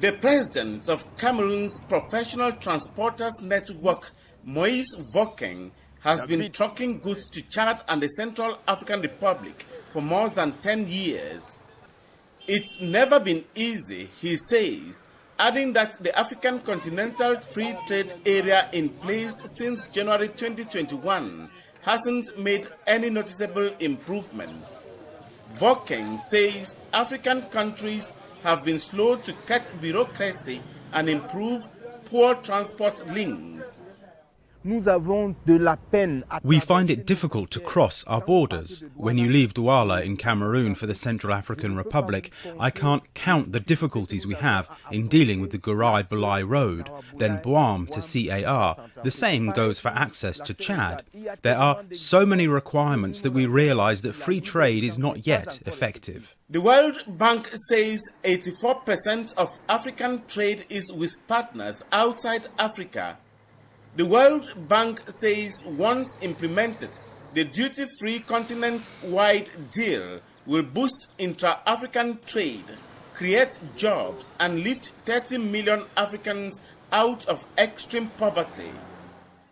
The president of Cameroon's Professional Transporters Network, Moise Vokeng, has been trucking goods to Chad and the Central African Republic for more than 10 years. It's never been easy, he says, adding that the African Continental Free Trade Area in place since January 2021 hasn't made any noticeable improvement. Vokeng says African countries have been slow to cut bureaucracy and improve poor transport links. We find it difficult to cross our borders. When you leave Douala in Cameroon for the Central African Republic, I can't count the difficulties we have in dealing with the Gouraï-Boulay road, then Boam to CAR. The same goes for access to Chad. There are so many requirements that we realise that free trade is not yet effective. The World Bank says 84% of African trade is with partners outside Africa. The World Bank says once implemented, the duty-free continent-wide deal will boost intra-African trade, create jobs, and lift 30 million Africans out of extreme poverty.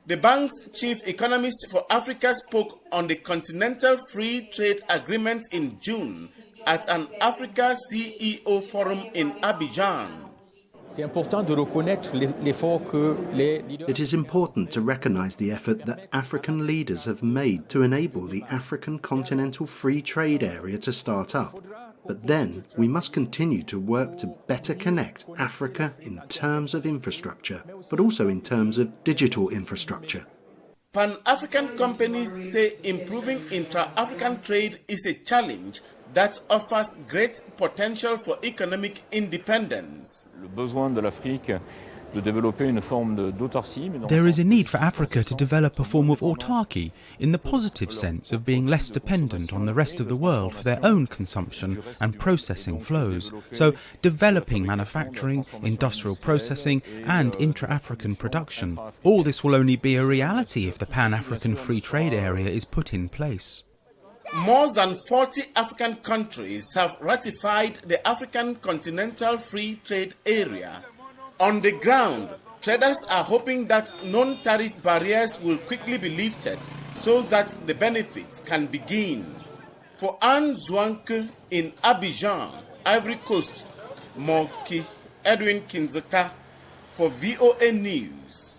The bank's chief economist for Africa spoke on the Continental Free Trade Agreement in June at an Africa CEO forum in Abidjan. It is important to recognise the effort that African leaders have made to enable the African Continental Free Trade Area to start up. But then we must continue to work to better connect Africa in terms of infrastructure, but also in terms of digital infrastructure. Pan-African companies say improving intra-African trade is a challenge that offers great potential for economic independence. There is a need for Africa to develop a form of autarky in the positive sense of being less dependent on the rest of the world for their own consumption and processing flows. So developing manufacturing, industrial processing and intra-African production. All this will only be a reality if the Pan-African Free Trade Area is put in place. More than 40 African countries have ratified the African Continental Free Trade Area. On the ground, traders are hoping that non-tariff barriers will quickly be lifted so that the benefits can begin. For Anne Zwanke in Abidjan, Ivory Coast, Moki Edwin Kinzeka for VOA News.